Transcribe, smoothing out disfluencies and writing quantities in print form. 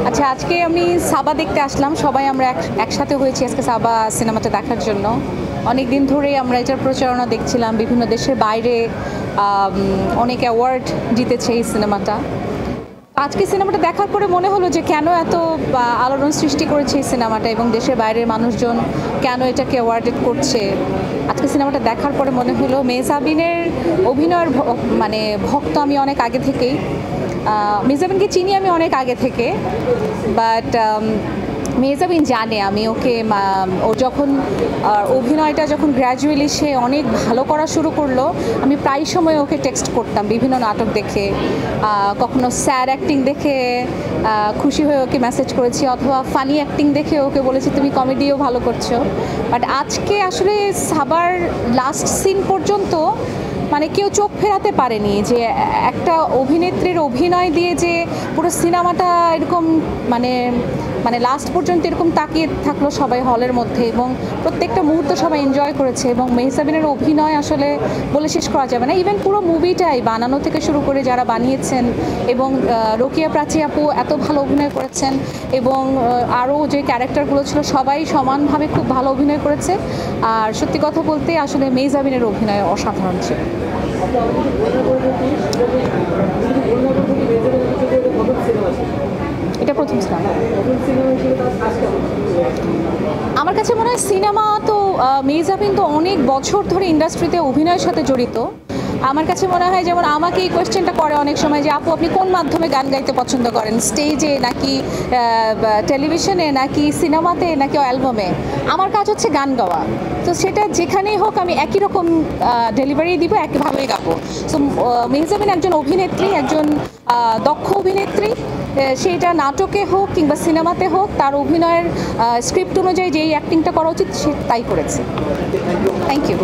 আচ্ছা, আজকে আমি সাবা দেখতে আসলাম। সবাই আমরা একসাথে হয়েছি আজকে সাবা সিনেমাটা দেখার জন্য। অনেক দিন ধরেই আমরা এটার প্রচারণা দেখছিলাম, বিভিন্ন দেশের বাইরে অনেক অ্যাওয়ার্ড জিতেছে এই সিনেমাটা। আজকে সিনেমাটা দেখার পরে মনে হলো যে কেন এত আলোড়ন সৃষ্টি করেছে এই সিনেমাটা এবং দেশের বাইরের মানুষজন কেন এটাকে অ্যাওয়ার্ডেড করছে। আজকে সিনেমাটা দেখার পরে মনে হলো মেহজাবিনের অভিনয়ের মানে ভক্ত আমি অনেক আগে থেকেই। মেহজাবিনকে চিনি আমি অনেক আগে থেকে, বাট মেহজাবিন জানে আমি ওকে, ও যখন অভিনয়টা যখন গ্র্যাজুয়ালি সে অনেক ভালো করা শুরু করলো, আমি প্রায় সময় ওকে টেক্সট করতাম বিভিন্ন নাটক দেখে, কখনো স্যাড অ্যাক্টিং দেখে খুশি হয়ে ওকে মেসেজ করেছি, অথবা ফানি অ্যাক্টিং দেখে ওকে বলেছি তুমি কমেডিও ভালো করছো। বাট আজকে আসলে সাবার লাস্ট সিন পর্যন্ত মানে কেউ চোখ ফেরাতে পারেনি যে একটা অভিনেত্রীর অভিনয় দিয়ে যে পুরো সিনেমাটা এরকম মানে মানে লাস্ট পর্যন্ত এরকম তাকিয়ে থাকলো সবাই হলের মধ্যে, এবং প্রত্যেকটা মুহূর্ত সবাই এনজয় করেছে। এবং মেহজাবিনের অভিনয় আসলে বলে শেষ করা যাবে না। ইভেন পুরো মুভিটাই বানানো থেকে শুরু করে যারা বানিয়েছেন, এবং রোকিয়া প্রাচী আপু এত ভালো অভিনয় করেছেন, এবং আরও যে ক্যারেক্টারগুলো ছিল সবাই সমানভাবে খুব ভালো অভিনয় করেছে। আর সত্যি কথা বলতে আসলে মেহজাবিনের অভিনয় অসাধারণ ছিল। এটা প্রথম সিনেমা। আমার কাছে মনে হয় সিনেমা তো মেহজাবিন তো অনেক বছর ধরে ইন্ডাস্ট্রিতে অভিনয়ের সাথে জড়িত। আমার কাছে মনে হয় যেমন আমাকে এই কোয়েশ্চেনটা করে অনেক সময় যে আপু আপনি কোন মাধ্যমে গান গাইতে পছন্দ করেন, স্টেজে নাকি টেলিভিশনে নাকি সিনেমাতে নাকি অ্যালবামে? আমার কাজ হচ্ছে গান গাওয়া, তো সেটা যেখানেই হোক আমি একই রকম ডেলিভারি দিব, একইভাবেই গাবো। সো মেহজাবিন একজন অভিনেত্রী, একজন দক্ষ অভিনেত্রী। সেটা নাটকে হোক কিংবা সিনেমাতে হোক, তার অভিনয়ের স্ক্রিপ্ট অনুযায়ী যেই অ্যাক্টিংটা করা উচিত সে তাই করেছে। Thank you.